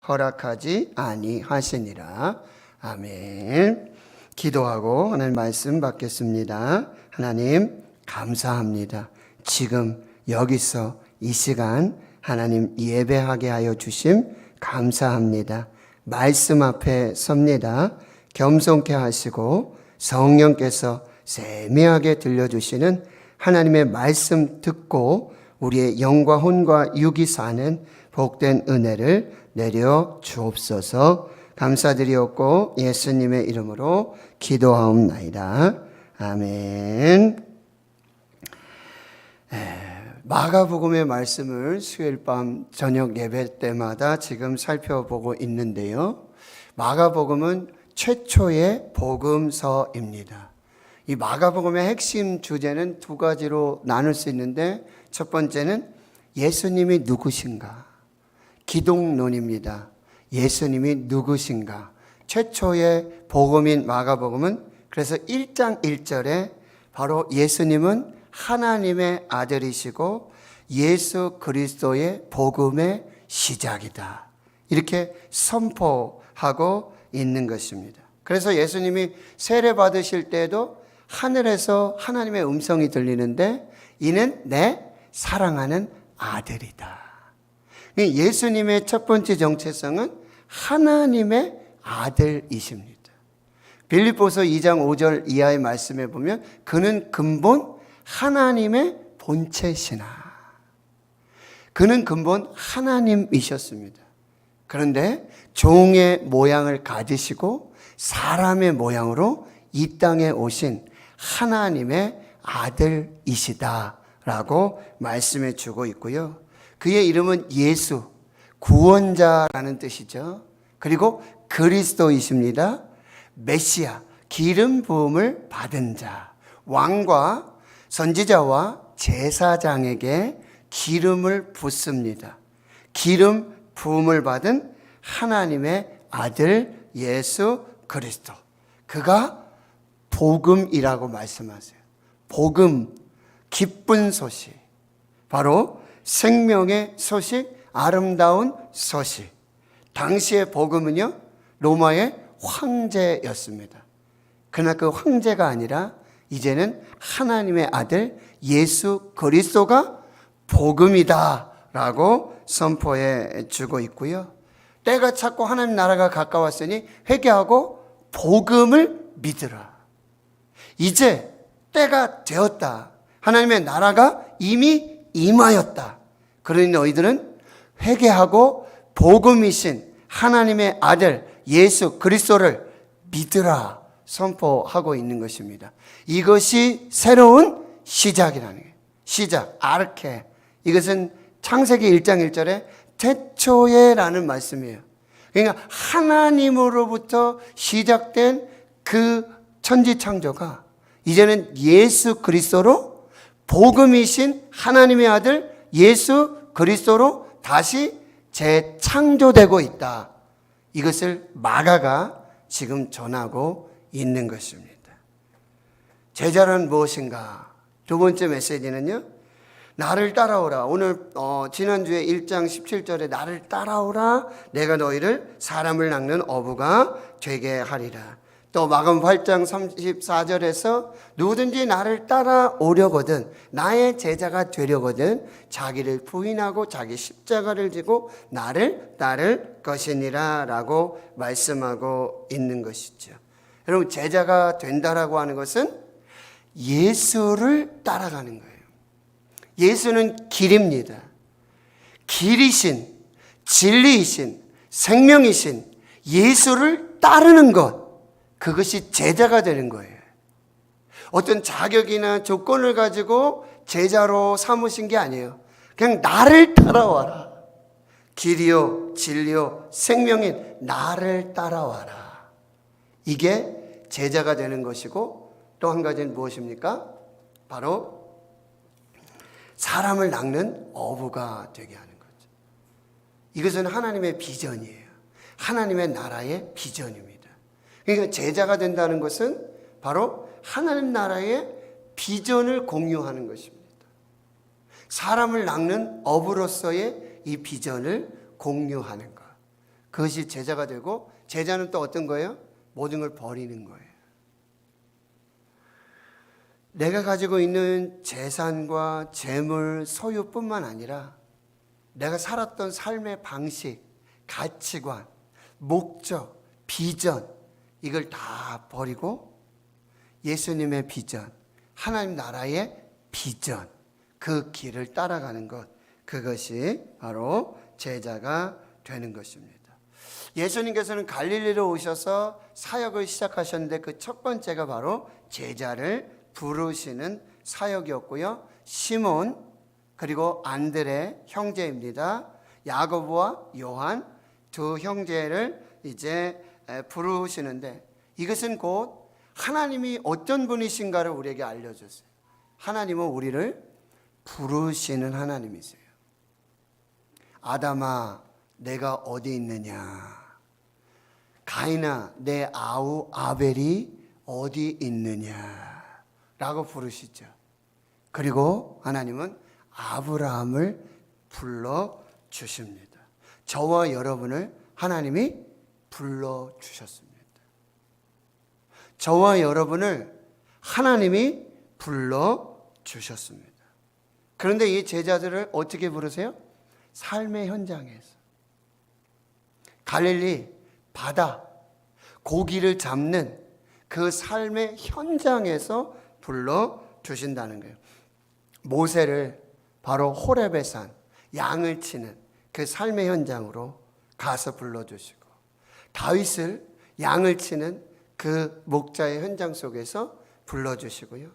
허락하지 아니하시니라. 아멘. 기도하고 하나님 말씀 받겠습니다. 하나님 감사합니다. 지금 여기서 이 시간 하나님 예배하게 하여 주심 감사합니다. 말씀 앞에 섭니다. 겸손케 하시고 성령께서 세미하게 들려주시는 하나님의 말씀 듣고 우리의 영과 혼과 육이 사는 복된 은혜를 내려 주옵소서. 감사드리옵고 예수님의 이름으로 기도하옵나이다. 아멘. 마가복음의 말씀을 수요일 밤 저녁 예배 때마다 지금 살펴보고 있는데요. 마가복음은 최초의 복음서입니다. 이 마가복음의 핵심 주제는 두 가지로 나눌 수 있는데, 첫 번째는 예수님이 누구신가? 기독론입니다. 예수님이 누구신가? 최초의 복음인 마가복음은 그래서 1장 1절에 바로 예수님은 하나님의 아들이시고 예수 그리스도의 복음의 시작이다, 이렇게 선포하고 있는 것입니다. 그래서 예수님이 세례 받으실 때도 하늘에서 하나님의 음성이 들리는데 이는 내 사랑하는 아들이다. 예수님의 첫 번째 정체성은 하나님의 아들이십니다. 빌립보서 2장 5절 이하의 말씀에 보면 그는 근본 하나님의 본체시나. 그는 근본 하나님이셨습니다. 그런데 종의 모양을 가지시고 사람의 모양으로 이 땅에 오신 하나님의 아들이시다라고 말씀해 주고 있고요. 그의 이름은 예수, 구원자라는 뜻이죠. 그리고 그리스도이십니다. 메시아, 기름 부음을 받은 자, 왕과 선지자와 제사장에게 기름을 붓습니다. 기름 부음을 받은 하나님의 아들 예수 그리스도. 그가 복음이라고 말씀하세요. 복음, 기쁜 소식. 바로 생명의 소식, 아름다운 소식. 당시의 복음은요, 로마의 황제였습니다. 그러나 그 황제가 아니라 이제는 하나님의 아들 예수 그리스도가 복음이다 라고 선포해 주고 있고요. 때가 찼고 하나님 나라가 가까웠으니 회개하고 복음을 믿으라. 이제 때가 되었다. 하나님의 나라가 이미 임하였다. 그러니 너희들은 회개하고 복음이신 하나님의 아들 예수 그리스도를 믿으라 선포하고 있는 것입니다. 이것이 새로운 시작이라는 거예요. 시작, 아르케. 이것은 창세기 1장 1절에 태초에라는 말씀이에요. 그러니까 하나님으로부터 시작된 그 천지창조가 이제는 예수 그리스도로 복음이신 하나님의 아들 예수 그리스도로 다시 재창조되고 있다. 이것을 마가가 지금 전하고 있는 것입니다. 제자란 무엇인가? 두 번째 메시지는요, 나를 따라오라. 오늘 지난주에 1장 17절에 나를 따라오라. 내가 너희를 사람을 낚는 어부가 되게 하리라. 또 마가복음 8장 34절에서 누구든지 나를 따라오려거든, 나의 제자가 되려거든 자기를 부인하고 자기 십자가를 지고 나를 따를 것이니라 라고 말씀하고 있는 것이죠. 여러분, 제자가 된다라고 하는 것은 예수를 따라가는 거예요. 예수는 길입니다. 길이신, 진리이신, 생명이신 예수를 따르는 것, 그것이 제자가 되는 거예요. 어떤 자격이나 조건을 가지고 제자로 삼으신 게 아니에요. 그냥 나를 따라와라. 길이요, 진리요, 생명인 나를 따라와라. 이게 제자가 되는 것이고, 또 한 가지는 무엇입니까? 바로 사람을 낚는 어부가 되게 하는 거죠. 이것은 하나님의 비전이에요. 하나님의 나라의 비전입니다. 그러니까 제자가 된다는 것은 바로 하나님 나라의 비전을 공유하는 것입니다. 사람을 낚는 어부로서의 이 비전을 공유하는 것. 그것이 제자가 되고, 제자는 또 어떤 거예요? 모든 걸 버리는 거예요. 내가 가지고 있는 재산과 재물, 소유뿐만 아니라 내가 살았던 삶의 방식, 가치관, 목적, 비전, 이걸 다 버리고 예수님의 비전, 하나님 나라의 비전, 그 길을 따라가는 것, 그것이 바로 제자가 되는 것입니다. 예수님께서는 갈릴리로 오셔서 사역을 시작하셨는데 그 첫 번째가 바로 제자를 부르시는 사역이었고요. 시몬 그리고 안드레 형제입니다. 야고보와 요한 두 형제를 이제 부르시는데, 이것은 곧 하나님이 어떤 분이신가를 우리에게 알려줬어요. 하나님은 우리를 부르시는 하나님이세요. 아담아, 내가 어디 있느냐? 가인아, 내 아우 아벨이 어디 있느냐? 라고 부르시죠. 그리고 하나님은 아브라함을 불러주십니다. 저와 여러분을 하나님이 불러주셨습니다. 저와 여러분을 하나님이 불러주셨습니다. 그런데 이 제자들을 어떻게 부르세요? 삶의 현장에서, 갈릴리 바다, 고기를 잡는 그 삶의 현장에서 불러주신다는 거예요. 모세를 바로 호렙의 산, 양을 치는 그 삶의 현장으로 가서 불러주시고, 다윗을 양을 치는 그 목자의 현장 속에서 불러주시고요.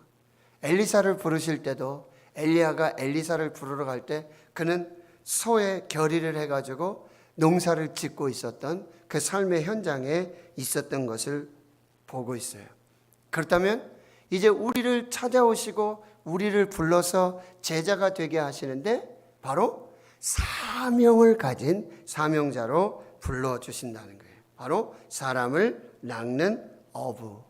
엘리사를 부르실 때도 엘리야가 엘리사를 부르러 갈 때 그는 소에 결의를 해가지고 농사를 짓고 있었던 그 삶의 현장에 있었던 것을 보고 있어요. 그렇다면 이제 우리를 찾아오시고 우리를 불러서 제자가 되게 하시는데 바로 사명을 가진 사명자로 불러주신다는 거예요. 바로 사람을 낚는 어부.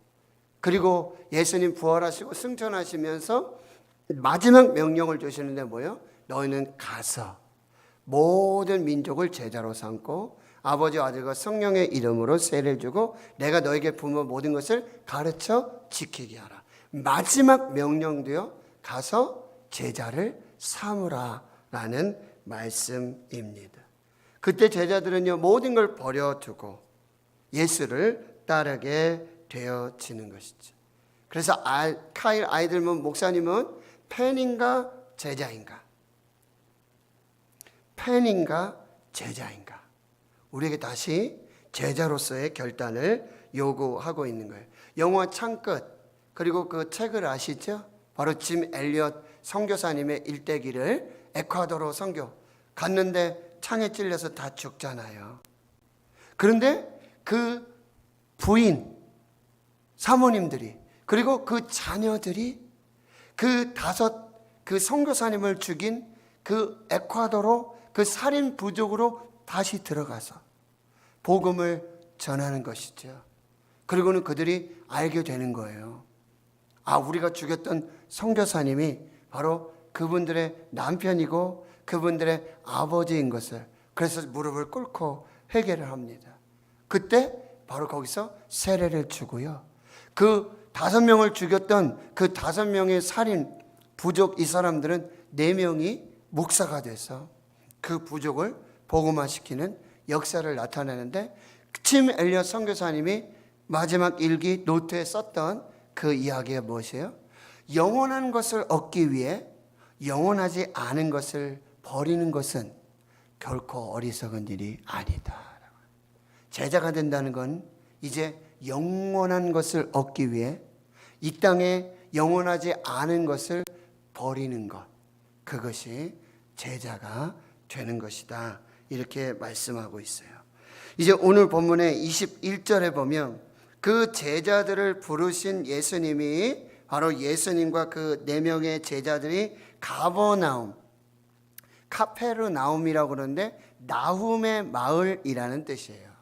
그리고 예수님 부활하시고 승천하시면서 마지막 명령을 주시는데 뭐예요? 너희는 가서 모든 민족을 제자로 삼고 아버지, 아들과 성령의 이름으로 세례를 주고 내가 너에게 부모 모든 것을 가르쳐 지키게 하라. 마지막 명령도요, 가서 제자를 삼으라 라는 말씀입니다. 그때 제자들은요, 모든 걸 버려두고 예수를 따르게 되어지는 것이죠. 그래서 카일 아이들문 목사님은 팬인가 제자인가? 팬인가 제자인가? 우리에게 다시 제자로서의 결단을 요구하고 있는 거예요. 영화 창끝, 그리고 그 책을 아시죠? 바로 짐 엘리엇 선교사님의 일대기를 에콰도르 선교 갔는데 창에 찔려서 다 죽잖아요. 그런데 그 부인, 사모님들이, 그리고 그 자녀들이 그 선교사님을 죽인 그 에콰도르 그 살인 부족으로 다시 들어가서 복음을 전하는 것이죠. 그리고는 그들이 알게 되는 거예요. 아, 우리가 죽였던 선교사님이 바로 그분들의 남편이고 그분들의 아버지인 것을. 그래서 무릎을 꿇고 회개를 합니다. 그때 바로 거기서 세례를 주고요. 그 5명을 죽였던 그 5명의 살인 부족, 이 사람들은 4명이 목사가 돼서 그 부족을 복음화시키는 역사를 나타내는데, 짐 엘리엇 선교사님이 마지막 일기 노트에 썼던 그 이야기가 무엇이에요? 영원한 것을 얻기 위해 영원하지 않은 것을 버리는 것은 결코 어리석은 일이 아니다. 제자가 된다는 건 이제 영원한 것을 얻기 위해 이 땅에 영원하지 않은 것을 버리는 것, 그것이 제자가 되는 것이다, 이렇게 말씀하고 있어요. 이제 오늘 본문의 21절에 보면 그 제자들을 부르신 예수님이 바로 예수님과 그 4명의 제자들이 가버나움, 카페르나움이라고 그러는데 나훔의 마을이라는 뜻이에요.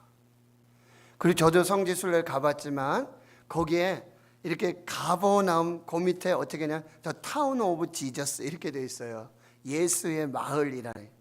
그리고 저도 성지순례를 가봤지만 거기에 이렇게 가버나움 그 밑에 어떻게 하냐, The Town of Jesus 이렇게 되어 있어요. 예수의 마을이라는.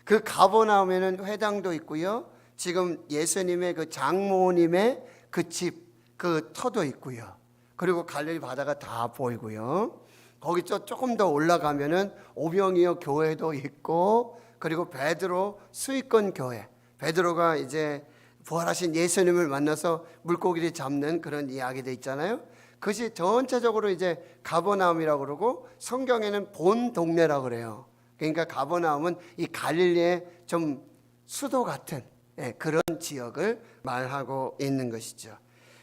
그 가버나움에는 회당도 있고요, 지금 예수님의 그 장모님의 그 집, 그 터도 있고요. 그리고 갈릴리 바다가 다 보이고요. 거기 조금 더 올라가면은 오병이어 교회도 있고, 그리고 베드로 수익권 교회, 베드로가 이제 부활하신 예수님을 만나서 물고기를 잡는 그런 이야기도 있잖아요. 그것이 전체적으로 이제 가버나움이라고 그러고, 성경에는 본 동네라고 그래요. 그러니까 가버나움은 이 갈릴리의 좀 수도 같은 그런 지역을 말하고 있는 것이죠.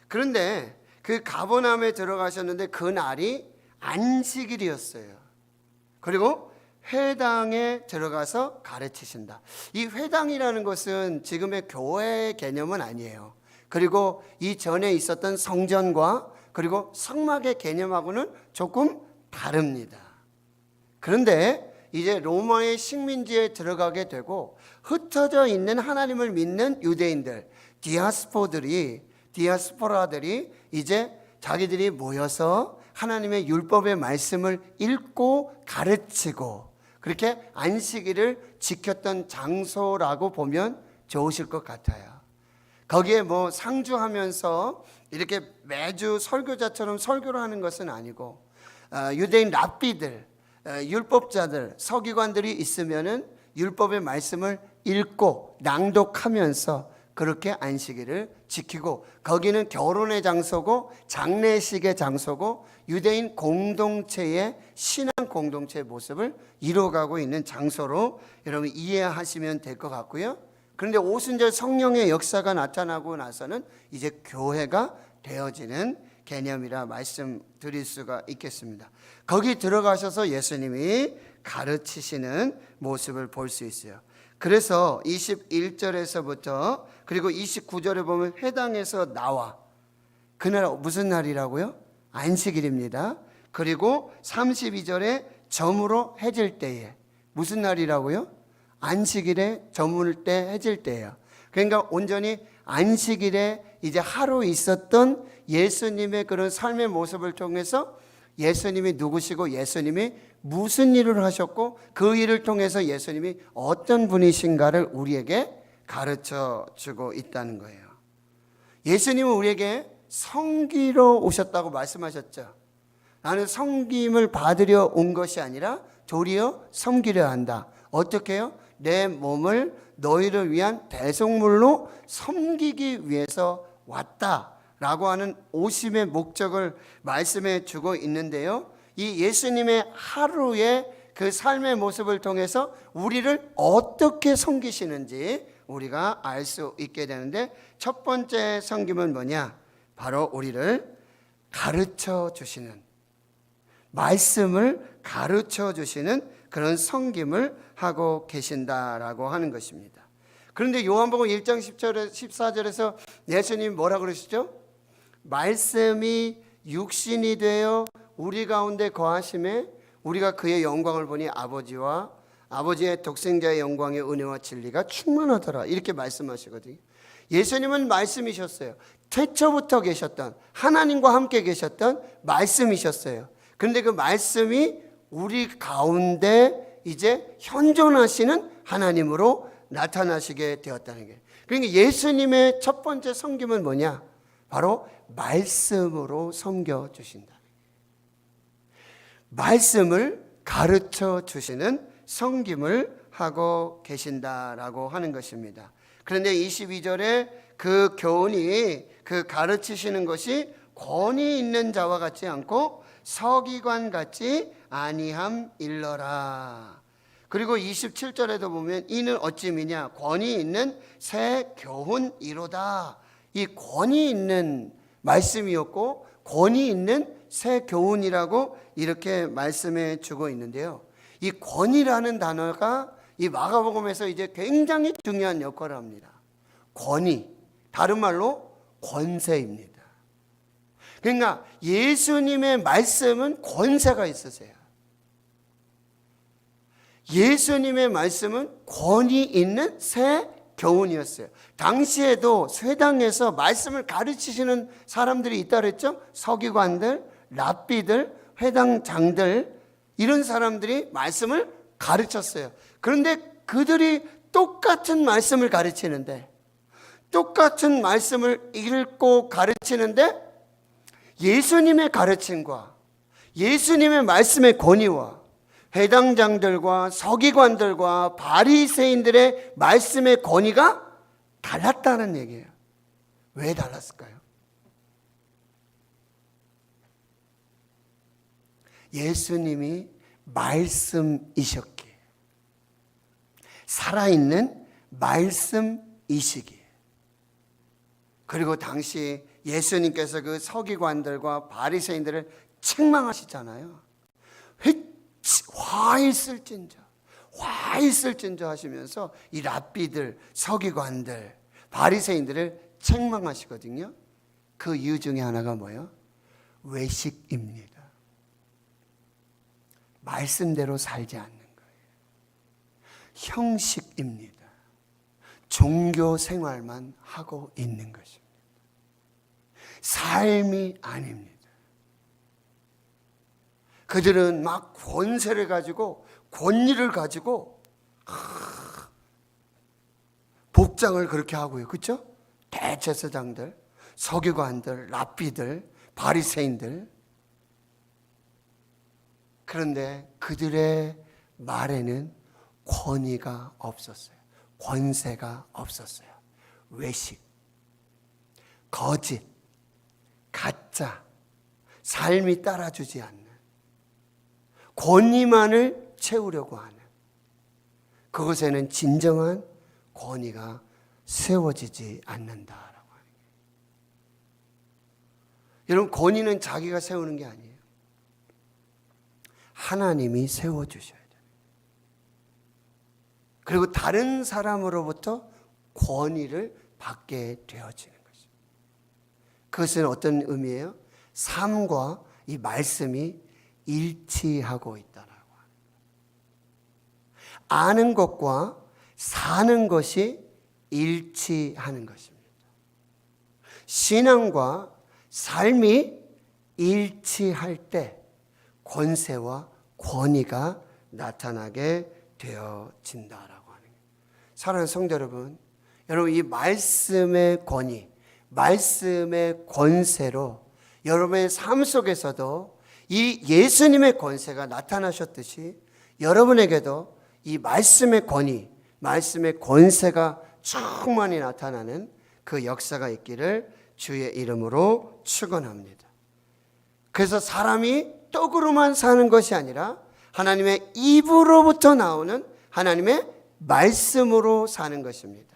그런데 그 가버나움에 들어가셨는데 그 날이 안식일이었어요. 그리고 회당에 들어가서 가르치신다. 이 회당이라는 것은 지금의 교회 개념은 아니에요. 그리고 이전에 있었던 성전과 그리고 성막의 개념하고는 조금 다릅니다. 그런데 이제 로마의 식민지에 들어가게 되고 흩어져 있는 하나님을 믿는 유대인들, 디아스포라들이 이제 자기들이 모여서 하나님의 율법의 말씀을 읽고 가르치고 그렇게 안식일을 지켰던 장소라고 보면 좋으실 것 같아요. 거기에 뭐 상주하면서 이렇게 매주 설교자처럼 설교를 하는 것은 아니고, 유대인 랍비들, 율법자들, 서기관들이 있으면은 율법의 말씀을 읽고 낭독하면서 그렇게 안식일을 지키고, 거기는 결혼의 장소고 장례식의 장소고 유대인 공동체의 신앙 공동체의 모습을 이루어가고 있는 장소로 여러분 이해하시면 될 것 같고요. 그런데 오순절 성령의 역사가 나타나고 나서는 이제 교회가 되어지는 개념이라 말씀드릴 수가 있겠습니다. 거기 들어가셔서 예수님이 가르치시는 모습을 볼 수 있어요. 그래서 21절에서부터 그리고 29절에 보면 회당에서 나와, 그날 무슨 날이라고요? 안식일입니다. 그리고 32절에 저물어 해질 때에, 무슨 날이라고요? 안식일에 저물 때 해질 때예요. 그러니까 온전히 안식일에 이제 하루 있었던 예수님의 그런 삶의 모습을 통해서 예수님이 누구시고 예수님이 무슨 일을 하셨고 그 일을 통해서 예수님이 어떤 분이신가를 우리에게 가르쳐 주고 있다는 거예요. 예수님은 우리에게 섬기러 오셨다고 말씀하셨죠. 나는 섬김을 받으려 온 것이 아니라 도리어 섬기려 한다. 어떻게 해요? 내 몸을 너희를 위한 대속물로 섬기기 위해서 왔다라고 하는 오심의 목적을 말씀해 주고 있는데요. 이 예수님의 하루의 그 삶의 모습을 통해서 우리를 어떻게 섬기시는지 우리가 알 수 있게 되는데, 첫 번째 섬김은 뭐냐? 바로 우리를 가르쳐 주시는, 말씀을 가르쳐 주시는 그런 섬김을 하고 계신다라고 하는 것입니다. 그런데 요한복음 1장 10절, 14절에서 예수님이 뭐라고 그러시죠? 말씀이 육신이 되어 우리 가운데 거하심에 우리가 그의 영광을 보니 아버지와 아버지의 독생자의 영광의 은혜와 진리가 충만하더라, 이렇게 말씀하시거든요. 예수님은 말씀이셨어요. 태초부터 계셨던, 하나님과 함께 계셨던 말씀이셨어요. 그런데 그 말씀이 우리 가운데 이제 현존하시는 하나님으로 나타나시게 되었다는 게, 그러니까 예수님의 첫 번째 섬김은 뭐냐? 바로 말씀으로 섬겨 주신다. 말씀을 가르쳐 주시는 섬김을 하고 계신다라고 하는 것입니다. 그런데 22절에 그 교훈이, 그 가르치시는 것이 권위 있는 자와 같지 않고 서기관 같지 아니함 일러라. 그리고 27절에도 보면 이는 어찌 미냐? 권위 있는 새 교훈이로다. 이 권위 있는 말씀이었고 권위 있는 새 교훈이라고 이렇게 말씀해 주고 있는데요. 이 권위라는 단어가 이 마가복음에서 이제 굉장히 중요한 역할을 합니다. 권위, 다른 말로 권세입니다. 그러니까 예수님의 말씀은 권세가 있으세요. 예수님의 말씀은 권위 있는 새 교훈이었어요. 당시에도 회당에서 말씀을 가르치시는 사람들이 있다 그랬죠. 서기관들, 랍비들, 회당장들, 이런 사람들이 말씀을 가르쳤어요. 그런데 그들이 똑같은 말씀을 가르치는데 똑같은 말씀을 읽고 가르치는데 예수님의 가르침과 예수님의 말씀의 권위와 회당장들과 서기관들과 바리새인들의 말씀의 권위가 달랐다는 얘기예요. 왜 달랐을까요? 예수님이 말씀이셨기에, 살아있는 말씀이시기에, 그리고 당시 예수님께서 그 서기관들과 바리새인들을 책망하시잖아요. 화 있을진저 하시면서 이 랍비들, 서기관들, 바리새인들을 책망하시거든요. 그 이유 중에 하나가 뭐예요? 외식입니다. 말씀대로 살지 않는 거예요. 형식입니다. 종교 생활만 하고 있는 것입니다. 삶이 아닙니다. 그들은 막 권세를 가지고 권위를 가지고 복장을 그렇게 하고요. 그렇죠? 대제사장들, 서기관들, 랍비들, 바리새인들. 그런데 그들의 말에는 권위가 없었어요. 권세가 없었어요. 외식, 거짓, 가짜, 삶이 따라주지 않는, 권위만을 채우려고 하는, 그것에는 진정한 권위가 세워지지 않는다라고 하는 거예요. 여러분, 권위는 자기가 세우는 게 아니에요. 하나님이 세워주셔야 돼요. 그리고 다른 사람으로부터 권위를 받게 되어지는 것입니다. 그것은 어떤 의미예요? 삶과 이 말씀이 일치하고 있다라고 합니다. 아는 것과 사는 것이 일치하는 것입니다. 신앙과 삶이 일치할 때 권세와 권위가 나타나게 되어진다라고 하는 거예요. 사랑하는 성도 여러분, 여러분 이 말씀의 권위, 말씀의 권세로 여러분의 삶 속에서도 이 예수님의 권세가 나타나셨듯이 여러분에게도 이 말씀의 권위, 말씀의 권세가 충만히 나타나는 그 역사가 있기를 주의 이름으로 축원합니다. 그래서 사람이 떡으로만 사는 것이 아니라 하나님의 입으로부터 나오는 하나님의 말씀으로 사는 것입니다.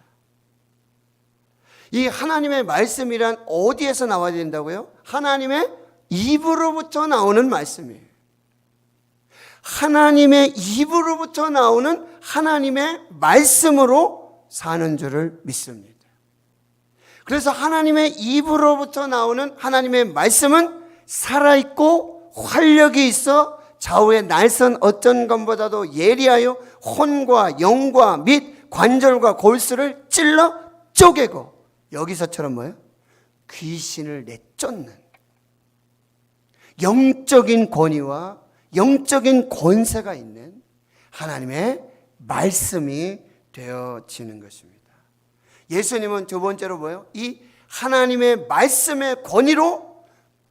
이 하나님의 말씀이란 어디에서 나와야 된다고요? 하나님의 입으로부터 나오는 말씀이에요. 하나님의 입으로부터 나오는 하나님의 말씀으로 사는 줄을 믿습니다. 그래서 하나님의 입으로부터 나오는 하나님의 말씀은 살아있고 활력이 있어 좌우의 날선 어떤 것보다도 예리하여 혼과 영과 및 관절과 골수를 찔러 쪼개고, 여기서처럼 뭐예요? 귀신을 내쫓는 영적인 권위와 영적인 권세가 있는 하나님의 말씀이 되어지는 것입니다. 예수님은 두 번째로 뭐예요? 이 하나님의 말씀의 권위로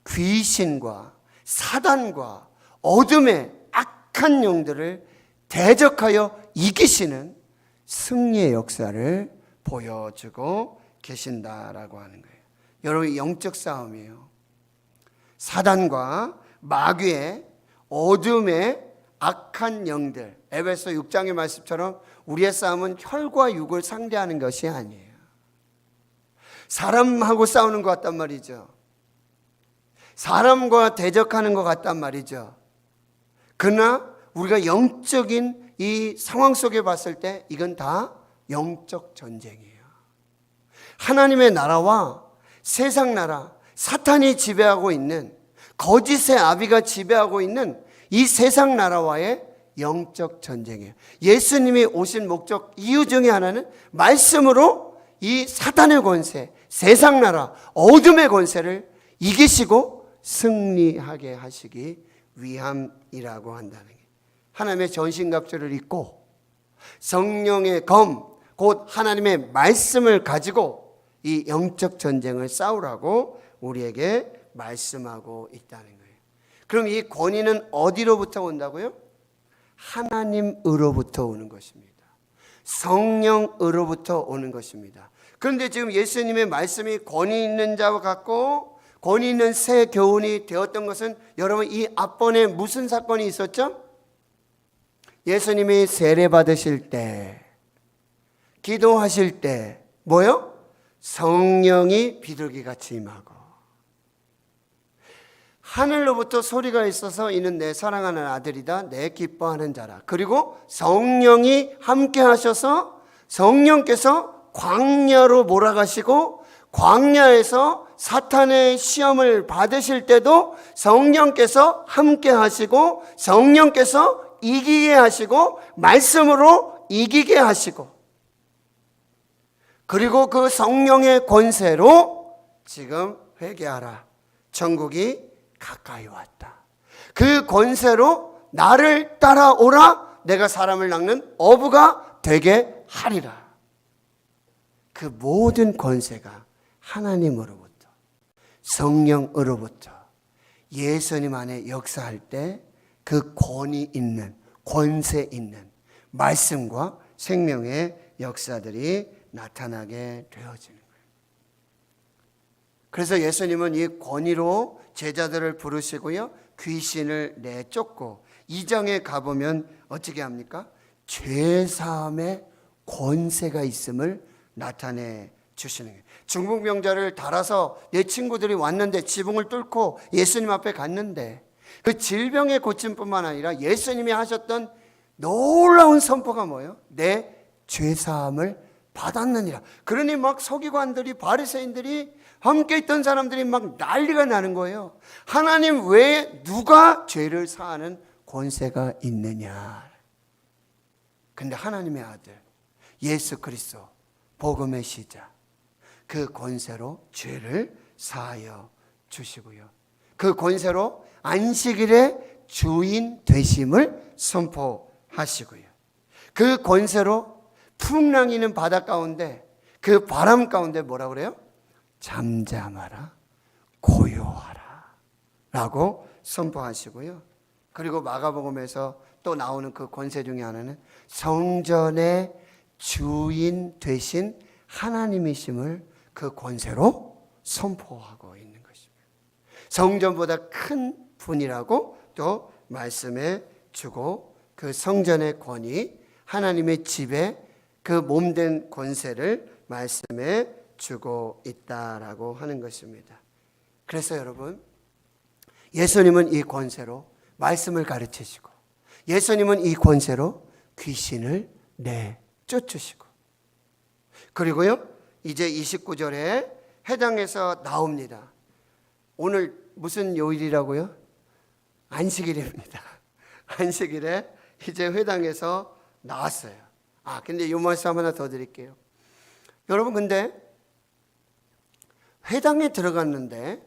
귀신과 사단과 어둠의 악한 영들을 대적하여 이기시는 승리의 역사를 보여주고 계신다라고 하는 거예요. 여러분, 영적 싸움이에요. 사단과 마귀의 어둠의 악한 영들, 에베소 6장의 말씀처럼 우리의 싸움은 혈과 육을 상대하는 것이 아니에요. 사람하고 싸우는 것 같단 말이죠. 사람과 대적하는 것 같단 말이죠. 그러나 우리가 영적인 이 상황 속에 봤을 때 이건 다 영적 전쟁이에요. 하나님의 나라와 세상 나라, 사탄이 지배하고 있는, 거짓의 아비가 지배하고 있는 이 세상 나라와의 영적 전쟁이에요. 예수님이 오신 목적 이유 중에 하나는 말씀으로 이 사탄의 권세, 세상 나라, 어둠의 권세를 이기시고 승리하게 하시기 위함이라고 한다는 게, 하나님의 전신갑주를 입고 성령의 검, 곧 하나님의 말씀을 가지고 이 영적 전쟁을 싸우라고 우리에게 말씀하고 있다는 거예요. 그럼 이 권위는 어디로부터 온다고요? 하나님으로부터 오는 것입니다. 성령으로부터 오는 것입니다. 그런데 지금 예수님의 말씀이 권위 있는 자와 같고 권위 있는 새 교훈이 되었던 것은 여러분 이 앞번에 무슨 사건이 있었죠? 예수님이 세례 받으실 때, 기도하실 때 뭐요? 성령이 비둘기같이 임하고 하늘로부터 소리가 있어서 이는 내 사랑하는 아들이다, 내 기뻐하는 자라. 그리고 성령이 함께 하셔서 성령께서 광야로 몰아가시고 광야에서 사탄의 시험을 받으실 때도 성령께서 함께 하시고 성령께서 이기게 하시고 말씀으로 이기게 하시고 그리고 그 성령의 권세로 지금 회개하라, 천국이 가까이 왔다. 그 권세로 나를 따라오라, 내가 사람을 낚는 어부가 되게 하리라. 그 모든 권세가 하나님으로부터 성령으로부터 예수님 안에 역사할 때 그 권위 있는 권세 있는 말씀과 생명의 역사들이 나타나게 되어지는 거예요. 그래서 예수님은 이 권위로 제자들을 부르시고요, 귀신을 내쫓고 2장에 가보면 어떻게 합니까? 죄사함의 권세가 있음을 나타내 주시는 거예요. 중풍병자를 달아서 내 친구들이 왔는데 지붕을 뚫고 예수님 앞에 갔는데 그 질병의 고침뿐만 아니라 예수님이 하셨던 놀라운 선포가 뭐예요? 내 죄사함을 받았느니라. 그러니 막 서기관들이 바리새인들이 함께 있던 사람들이 막 난리가 나는 거예요. 하나님 외에 누가 죄를 사하는 권세가 있느냐. 근데 하나님의 아들 예수 그리스도 복음의 시작, 그 권세로 죄를 사하여 주시고요, 그 권세로 안식일의 주인 되심을 선포하시고요, 그 권세로 풍랑이는 바다 가운데 그 바람 가운데 뭐라 그래요? 잠잠하라, 고요하라 라고 선포하시고요. 그리고 마가복음에서 또 나오는 그 권세 중에 하나는 성전의 주인 되신 하나님이심을 그 권세로 선포하고 있는 것입니다. 성전보다 큰 분이라고 또 말씀해 주고 그 성전의 권위, 하나님의 집에 그 몸된 권세를 말씀해 주고 있다라고 하는 것입니다. 그래서 여러분, 예수님은 이 권세로 말씀을 가르치시고 예수님은 이 권세로 귀신을 내쫓으시고 그리고요 이제 29절에 해당해서 나옵니다. 오늘 무슨 요일이라고요? 안식일입니다. 안식일에 이제 회당에서 나왔어요. 근데 이 말씀 하나 더 드릴게요. 여러분, 근데 회당에 들어갔는데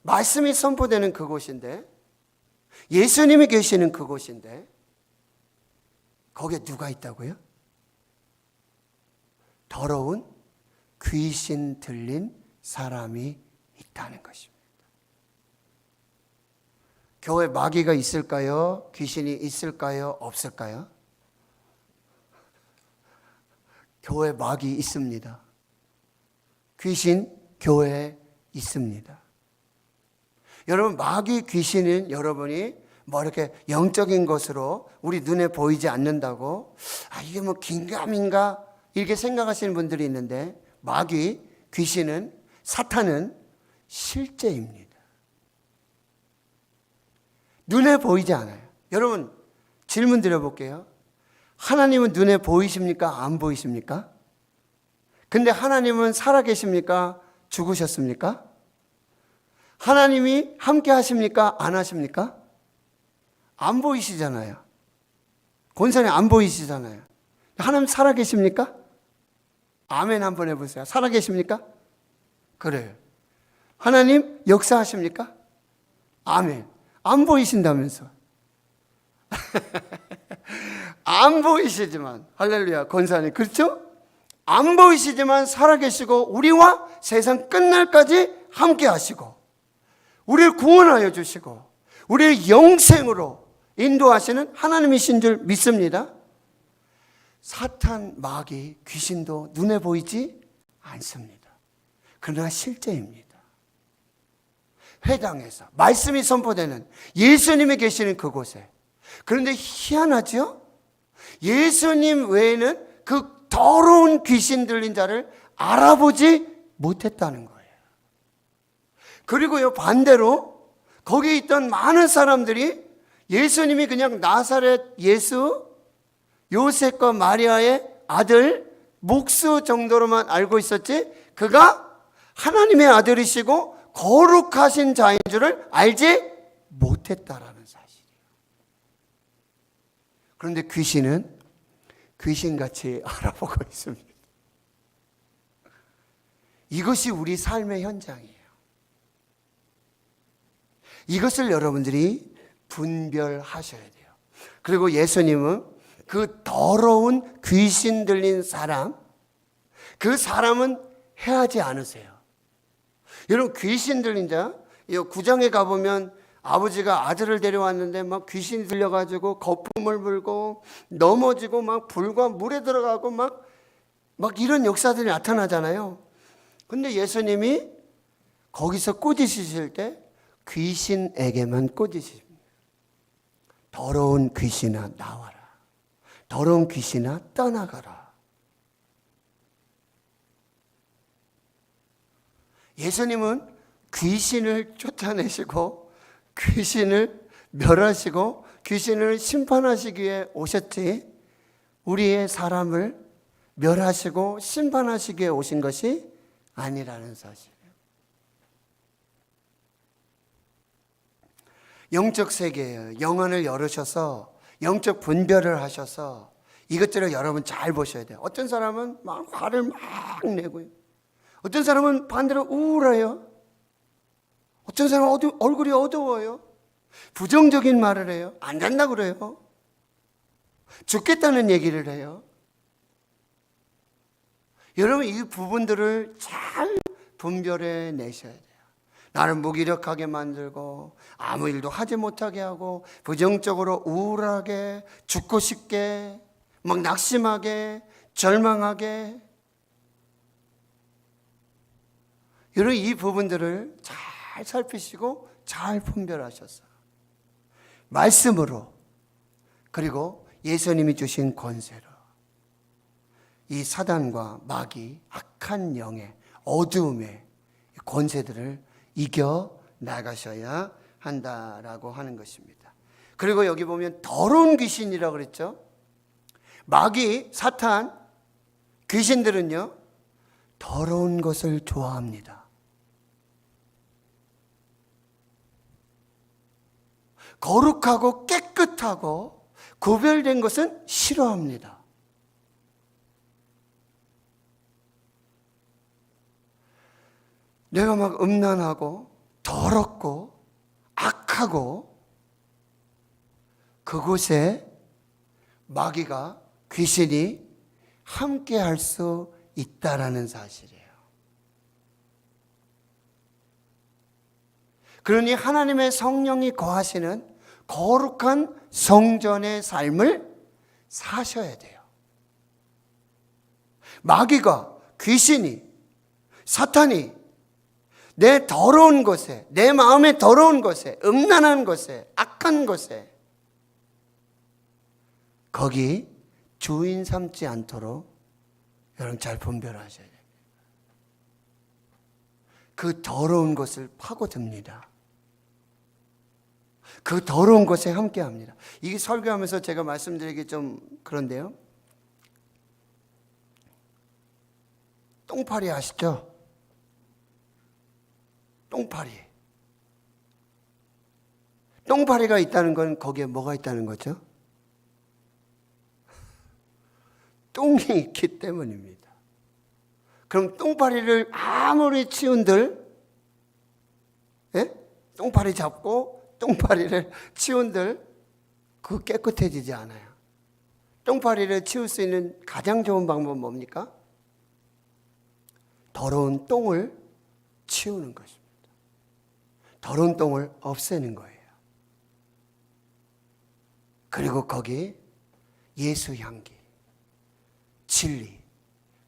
말씀이 선포되는 그곳인데 예수님이 계시는 그곳인데 거기에 누가 있다고요? 더러운 귀신 들린 사람이 있다는 것입니다. 교회 마귀가 있을까요? 귀신이 있을까요? 없을까요? 교회 마귀 있습니다. 귀신 교회에 있습니다. 여러분, 마귀 귀신은 여러분이 뭐 이렇게 영적인 것으로 우리 눈에 보이지 않는다고 이게 뭐 긴가민가 이렇게 생각하시는 분들이 있는데 마귀 귀신은 사탄은 실제입니다. 눈에 보이지 않아요. 여러분, 질문 드려볼게요. 하나님은 눈에 보이십니까? 안 보이십니까? 근데 하나님은 살아계십니까? 죽으셨습니까? 하나님이 함께 하십니까? 안 하십니까? 안 보이시잖아요. 권사님 안 보이시잖아요. 하나님 살아계십니까? 아멘 한번 해보세요. 살아계십니까? 그래요. 하나님 역사하십니까? 아멘. 안 보이신다면서. 안 보이시지만 할렐루야 권사님, 그렇죠? 안 보이시지만 살아계시고 우리와 세상 끝날까지 함께 하시고 우리를 구원하여 주시고 우리를 영생으로 인도하시는 하나님이신 줄 믿습니다. 사탄, 마귀, 귀신도 눈에 보이지 않습니다. 그러나 실제입니다. 회당에서 말씀이 선포되는 예수님이 계시는 그곳에. 그런데 희한하죠? 예수님 외에는 그 더러운 귀신 들린 자를 알아보지 못했다는 거예요. 그리고요, 반대로 거기에 있던 많은 사람들이 예수님이 그냥 나사렛 예수, 요셉과 마리아의 아들 목수 정도로만 알고 있었지, 그가 하나님의 아들이시고 거룩하신 자인 줄을 알지 못했다라는 사실이에요. 그런데 귀신은 귀신같이 알아보고 있습니다. 이것이 우리 삶의 현장이에요. 이것을 여러분들이 분별하셔야 돼요. 그리고 예수님은 그 더러운 귀신 들린 사람, 그 사람은 해하지 않으세요. 여러분, 귀신 들린 자, 이 구장에 가보면 아버지가 아들을 데려왔는데 막 귀신이 들려가지고 거품을 불고 넘어지고 막 불과 물에 들어가고 막 이런 역사들이 나타나잖아요. 근데 예수님이 거기서 꾸짖으실 때 귀신에게만 꾸짖으십니다. 더러운 귀신아 나와라. 더러운 귀신아 떠나가라. 예수님은 귀신을 쫓아내시고 귀신을 멸하시고 귀신을 심판하시기 위해 오셨지, 우리의 사람을 멸하시고 심판하시기 위해 오신 것이 아니라는 사실이에요. 영적 세계예요. 영안을 열으셔서 영적 분별을 하셔서 이것들을 여러분 잘 보셔야 돼요. 어떤 사람은 막 화를 막 내고요. 어떤 사람은 반대로 우울해요. 어떤 사람은 얼굴이 어두워요. 부정적인 말을 해요. 안 된다고 그래요. 죽겠다는 얘기를 해요. 여러분, 이 부분들을 잘 분별해 내셔야 돼요. 나를 무기력하게 만들고 아무 일도 하지 못하게 하고 부정적으로 우울하게, 죽고 싶게, 막 낙심하게, 절망하게. 여러분, 이 부분들을 잘 살피시고 잘 분별하셔서 말씀으로, 그리고 예수님이 주신 권세로 이 사단과 마귀, 악한 영의 어두움의 권세들을 이겨 나가셔야 한다라고 하는 것입니다. 그리고 여기 보면 더러운 귀신이라고 그랬죠. 마귀, 사탄, 귀신들은요, 더러운 것을 좋아합니다. 거룩하고 깨끗하고 구별된 것은 싫어합니다. 내가 막 음란하고 더럽고 악하고 그곳에 마귀가, 귀신이 함께 할 수 있다라는 사실이에요. 그러니 하나님의 성령이 거하시는 거룩한 성전의 삶을 사셔야 돼요. 마귀가, 귀신이, 사탄이 내 더러운 곳에, 내 마음의 더러운 곳에, 음란한 곳에, 악한 곳에, 거기 주인 삼지 않도록 여러분 잘 분별하셔야 돼요. 그 더러운 것을 파고듭니다. 그 더러운 것에 함께 합니다. 이게 설교하면서 제가 말씀드리기 좀 그런데요. 똥파리 아시죠? 똥파리. 똥파리가 있다는 건 거기에 뭐가 있다는 거죠? 똥이 있기 때문입니다. 그럼 똥파리를 아무리 치운들, 예? 똥파리 잡고 똥파리를 치운들 그거 깨끗해지지 않아요. 똥파리를 치울 수 있는 가장 좋은 방법은 뭡니까? 더러운 똥을 치우는 것입니다. 더러운 똥을 없애는 거예요. 그리고 거기 예수 향기, 진리,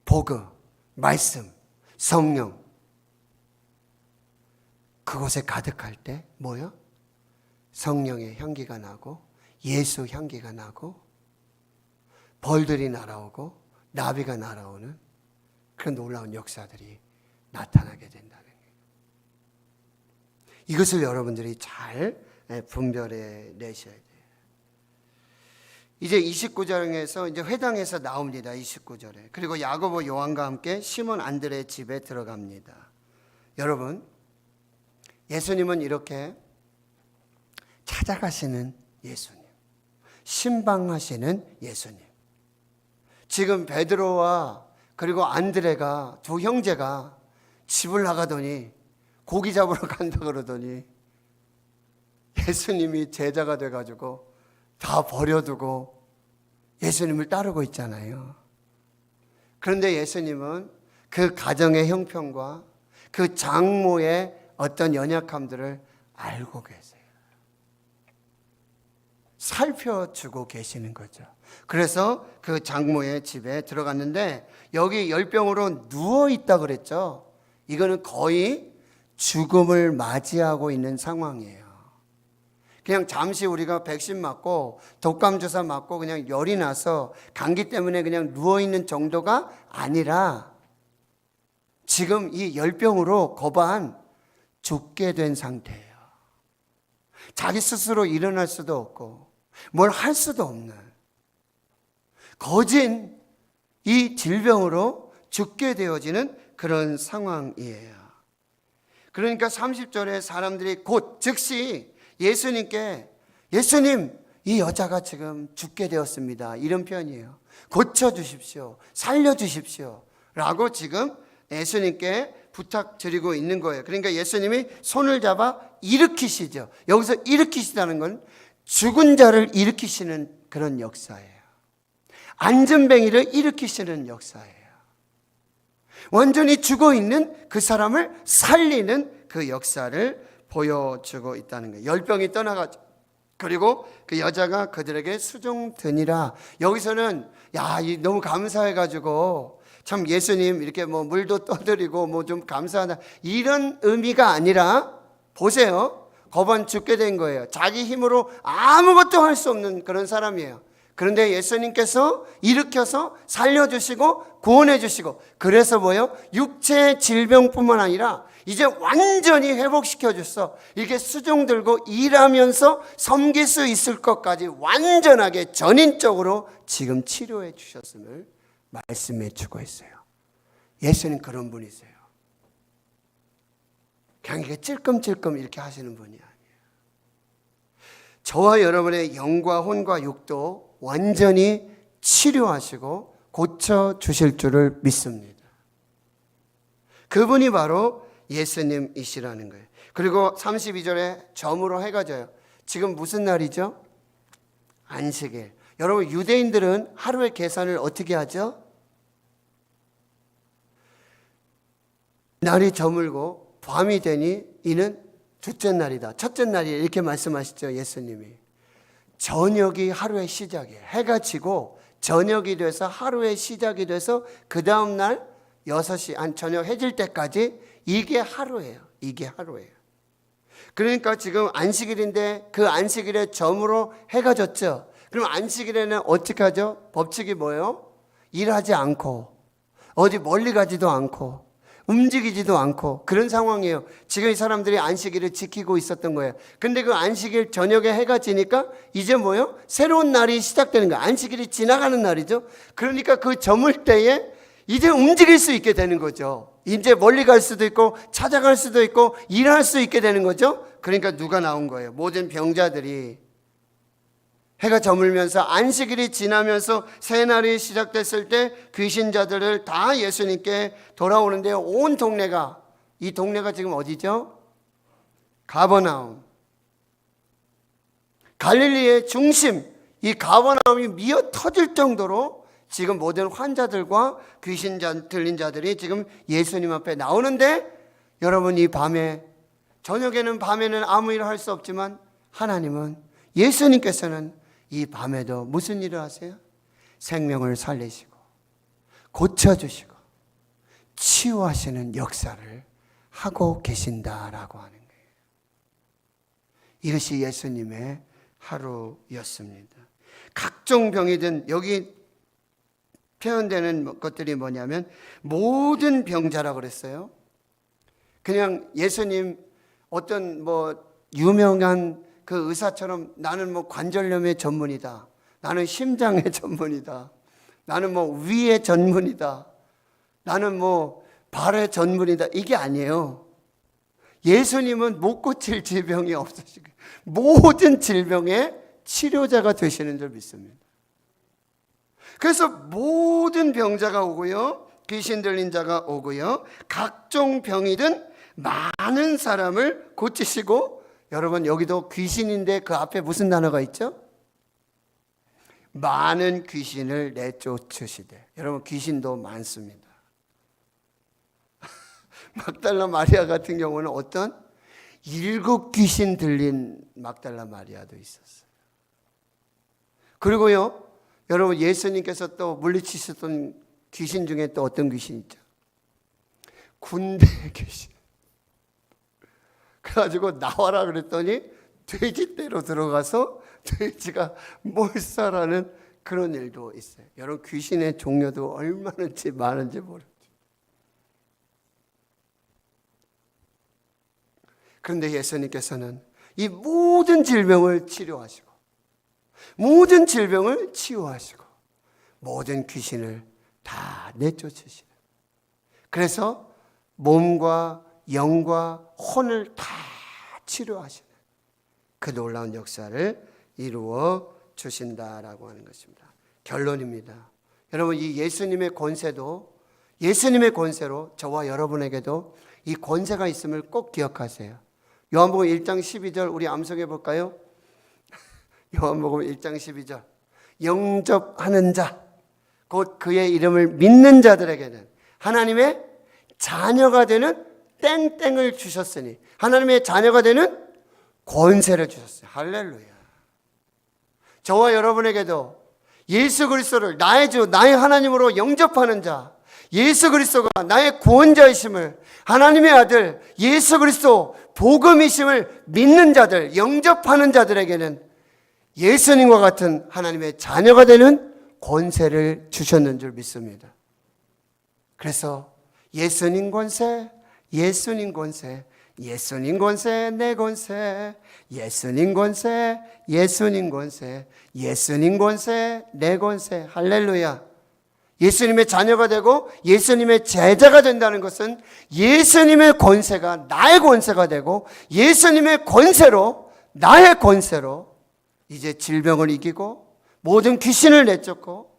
복음, 말씀, 성령 그곳에 가득할 때 뭐요? 성령의 향기가 나고 예수 향기가 나고 벌들이 날아오고 나비가 날아오는 그런 놀라운 역사들이 나타나게 된다는 거예요. 이것을 여러분들이 잘 분별해 내셔야 돼요. 이제 29절에서 이제 회당에서 나옵니다. 29절에. 그리고 야고보 요한과 함께 시몬 안드레의 집에 들어갑니다. 여러분, 예수님은 이렇게 찾아가시는 예수님, 신방하시는 예수님. 지금 베드로와 그리고 안드레가 두 형제가 집을 나가더니 고기 잡으러 간다 그러더니 예수님이 제자가 돼가지고 다 버려두고 예수님을 따르고 있잖아요. 그런데 예수님은 그 가정의 형편과 그 장모의 어떤 연약함들을 알고 계세요. 살펴주고 계시는 거죠. 그래서 그 장모의 집에 들어갔는데 여기 열병으로 누워있다 그랬죠. 이거는 거의 죽음을 맞이하고 있는 상황이에요. 그냥 잠시 우리가 백신 맞고 독감 주사 맞고 그냥 열이 나서 감기 때문에 그냥 누워있는 정도가 아니라 지금 이 열병으로 거반 죽게 된 상태예요. 자기 스스로 일어날 수도 없고 뭘 할 수도 없는 거진 이 질병으로 죽게 되어지는 그런 상황이에요. 그러니까 30절에 사람들이 곧 즉시 예수님께 예수님 이 여자가 지금 죽게 되었습니다. 이런 표현이에요. 고쳐주십시오. 살려주십시오. 라고 지금 예수님께 부탁드리고 있는 거예요. 그러니까 예수님이 손을 잡아 일으키시죠. 여기서 일으키시다는 건 죽은 자를 일으키시는 그런 역사예요. 안전뱅이를 일으키시는 역사예요. 완전히 죽어있는 그 사람을 살리는 그 역사를 보여주고 있다는 거예요. 열병이 떠나가죠. 그리고 그 여자가 그들에게 수종드니라. 여기서는 너무 감사해가지고 참 예수님 이렇게 뭐 물도 떠드리고 뭐 좀 감사하다 이런 의미가 아니라 보세요. 거반 죽게 된 거예요. 자기 힘으로 아무것도 할 수 없는 그런 사람이에요. 그런데 예수님께서 일으켜서 살려주시고 구원해주시고 그래서 뭐예요? 육체의 질병뿐만 아니라 이제 완전히 회복시켜줬어. 이렇게 수종 들고 일하면서 섬길 수 있을 것까지 완전하게 전인적으로 지금 치료해 주셨음을 말씀해 주고 있어요. 예수님 그런 분이세요. 그냥 이렇게 찔끔찔끔 이렇게 하시는 분이 아니에요. 저와 여러분의 영과 혼과 육도 완전히 치료하시고 고쳐주실 줄을 믿습니다. 그분이 바로 예수님이시라는 거예요. 그리고 32절에 점으로 해가 져요. 지금 무슨 날이죠? 안식일. 여러분 유대인들은 하루의 계산을 어떻게 하죠? 날이 저물고 밤이 되니 이는 둘째 날이다. 첫째 날이에요. 이렇게 말씀하시죠. 예수님이. 저녁이 하루의 시작이에요. 해가 지고 저녁이 돼서 하루의 시작이 돼서 그 다음 날 6시 저녁 해질 때까지 이게 하루예요. 이게 하루예요. 그러니까 지금 안식일인데 그 안식일에 점으로 해가 졌죠. 그럼 안식일에는 어떻게 하죠? 법칙이 뭐예요? 일하지 않고 어디 멀리 가지도 않고 움직이지도 않고 그런 상황이에요. 지금 이 사람들이 안식일을 지키고 있었던 거예요. 근데 그 안식일 저녁에 해가 지니까 이제 뭐예요? 새로운 날이 시작되는 거예요. 안식일이 지나가는 날이죠. 그러니까 그 저물 때에 이제 움직일 수 있게 되는 거죠. 이제 멀리 갈 수도 있고 찾아갈 수도 있고 일할 수 있게 되는 거죠. 그러니까 누가 나온 거예요? 모든 병자들이 해가 저물면서 안식일이 지나면서 새 날이 시작됐을 때 귀신자들을 다 예수님께 돌아오는데요. 온 동네가 이 동네가 지금 어디죠? 가버나움. 갈릴리의 중심 이 가버나움이 미어 터질 정도로 지금 모든 환자들과 귀신 들린 자들이 지금 예수님 앞에 나오는데, 여러분 이 밤에는 아무 일을 할 수 없지만 하나님은, 예수님께서는 이 밤에도 무슨 일을 하세요? 생명을 살리시고 고쳐주시고 치유하시는 역사를 하고 계신다라고 하는 거예요. 이것이 예수님의 하루였습니다. 각종 병이든, 여기 표현되는 것들이 뭐냐면 모든 병자라고 그랬어요. 그냥 예수님 어떤 유명한 그 의사처럼 나는 관절염의 전문이다, 나는 심장의 전문이다, 나는 위의 전문이다, 나는 발의 전문이다, 이게 아니에요. 예수님은 못 고칠 질병이 없으시고 모든 질병의 치료자가 되시는 줄 믿습니다. 그래서 모든 병자가 오고요, 귀신 들린 자가 오고요, 각종 병이든 많은 사람을 고치시고, 여러분 여기도 귀신인데 그 앞에 무슨 단어가 있죠? 많은 귀신을 내쫓으시되. 여러분 귀신도 많습니다. 막달라 마리아 같은 경우는 어떤 7 귀신 들린 막달라 마리아도 있었어요. 그리고요, 여러분 예수님께서 또 물리치셨던 귀신 중에 또 어떤 귀신 있죠? 군대 귀신. 그래가지고 나와라 그랬더니 돼지떼로 들어가서 돼지가 몰살하는 그런 일도 있어요. 여러분 귀신의 종류도 얼마나 많은지 모르죠. 그런데 예수님께서는 이 모든 질병을 치료하시고 모든 질병을 치유하시고 모든 귀신을 다 내쫓으시는, 그래서 몸과 영과 혼을 다 치료하시는 그 놀라운 역사를 이루어 주신다라고 하는 것입니다. 결론입니다. 여러분 이 예수님의 권세로 저와 여러분에게도 이 권세가 있음을 꼭 기억하세요. 요한복음 1장 12절 우리 암송해 볼까요? 요한복음 1장 12절. 영접하는 자, 곧 그의 이름을 믿는 자들에게는 하나님의 자녀가 되는 땡땡을 주셨으니, 하나님의 자녀가 되는 권세를 주셨어요. 할렐루야. 저와 여러분에게도 예수 그리스도를 나의 주, 나의 하나님으로 영접하는 자, 예수 그리스도가 나의 구원자이심을, 하나님의 아들 예수 그리스도 복음이심을 믿는 자들, 영접하는 자들에게는 예수님과 같은 하나님의 자녀가 되는 권세를 주셨는 줄 믿습니다. 그래서 예수님 권세, 예수님 권세, 예수님 권세, 내 권세, 예수님 권세, 예수님 권세, 예수님 권세, 내 권세. 할렐루야. 예수님의 자녀가 되고 예수님의 제자가 된다는 것은 예수님의 권세가 나의 권세가 되고, 예수님의 권세로, 나의 권세로 이제 질병을 이기고 모든 귀신을 내쫓고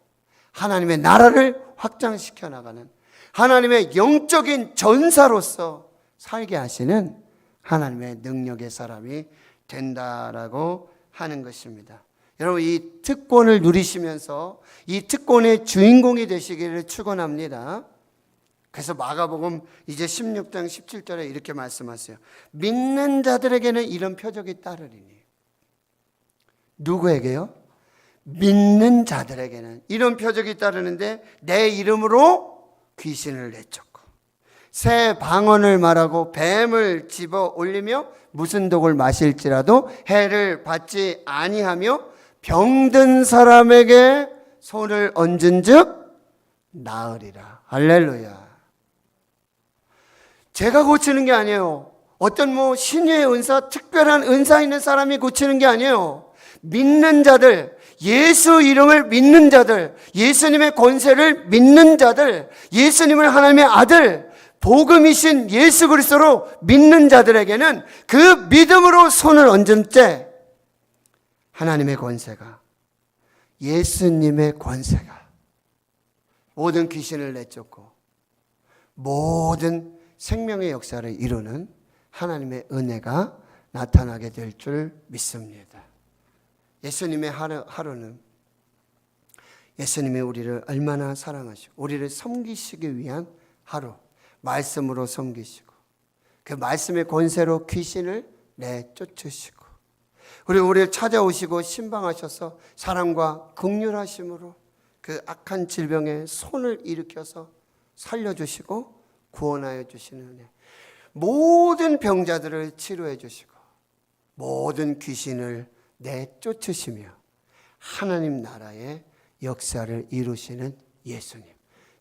하나님의 나라를 확장시켜 나가는 하나님의 영적인 전사로서 살게 하시는 하나님의 능력의 사람이 된다라고 하는 것입니다. 여러분 이 특권을 누리시면서 이 특권의 주인공이 되시기를 축원합니다. 그래서 마가복음 이제 16장 17절에 이렇게 말씀하세요. 믿는 자들에게는 이런 표적이 따르리니. 누구에게요? 믿는 자들에게는 이런 표적이 따르는데, 내 이름으로 귀신을 내쫓고 새 방언을 말하고 뱀을 집어 올리며 무슨 독을 마실지라도 해를 받지 아니하며 병든 사람에게 손을 얹은 즉 나으리라. 할렐루야. 제가 고치는 게 아니에요. 어떤 신유의 은사, 특별한 은사 있는 사람이 고치는 게 아니에요. 믿는 자들, 예수 이름을 믿는 자들, 예수님의 권세를 믿는 자들, 예수님을 하나님의 아들, 복음이신 예수 그리스도로 믿는 자들에게는 그 믿음으로 손을 얹은 때 하나님의 권세가, 예수님의 권세가 모든 귀신을 내쫓고 모든 생명의 역사를 이루는 하나님의 은혜가 나타나게 될 줄 믿습니다. 예수님의 하루는 예수님이 우리를 얼마나 사랑하시고 우리를 섬기시기 위한 하루, 말씀으로 섬기시고 그 말씀의 권세로 귀신을 내쫓으시고 그리고 우리를 찾아오시고 신방하셔서 사랑과 긍휼하심으로 그 악한 질병에 손을 일으켜서 살려주시고 구원하여 주시는 은혜, 모든 병자들을 치료해 주시고 모든 귀신을 내쫓으시며 하나님 나라의 역사를 이루시는 예수님,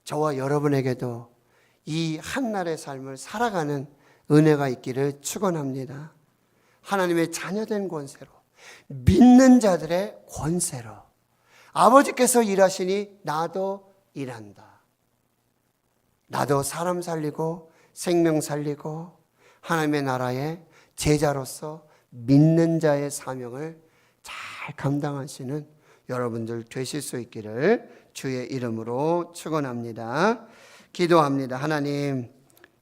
저와 여러분에게도 이 한날의 삶을 살아가는 은혜가 있기를 축원합니다. 하나님의 자녀된 권세로, 믿는 자들의 권세로 아버지께서 일하시니 나도 일한다. 나도 사람 살리고 생명 살리고 하나님의 나라의 제자로서 믿는 자의 사명을 잘 감당하시는 여러분들 되실 수 있기를 주의 이름으로 축원합니다. 기도합니다. 하나님,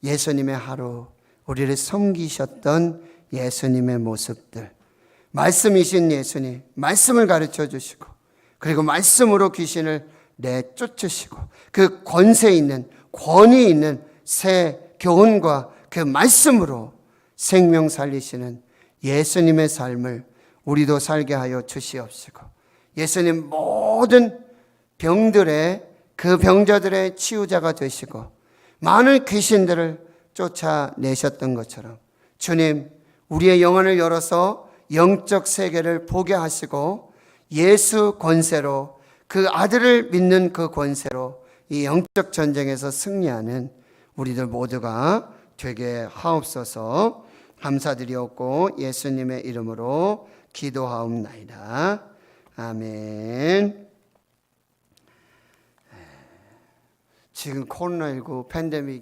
예수님의 하루, 우리를 섬기셨던 예수님의 모습들, 말씀이신 예수님, 말씀을 가르쳐 주시고 그리고 말씀으로 귀신을 내쫓으시고 그 권세 있는, 권위 있는 새 교훈과 그 말씀으로 생명 살리시는 예수님의 삶을 우리도 살게 하여 주시옵시고 예수님 모든 병들의 그 병자들의 치유자가 되시고 많은 귀신들을 쫓아내셨던 것처럼 주님, 우리의 영혼을 열어서 영적 세계를 보게 하시고 예수 권세로 그 아들을 믿는 그 권세로 이 영적 전쟁에서 승리하는 우리들 모두가 되게 하옵소서. 감사드리옵고 예수님의 이름으로 기도하옵나이다. 아멘. 지금 코로나19 팬데믹이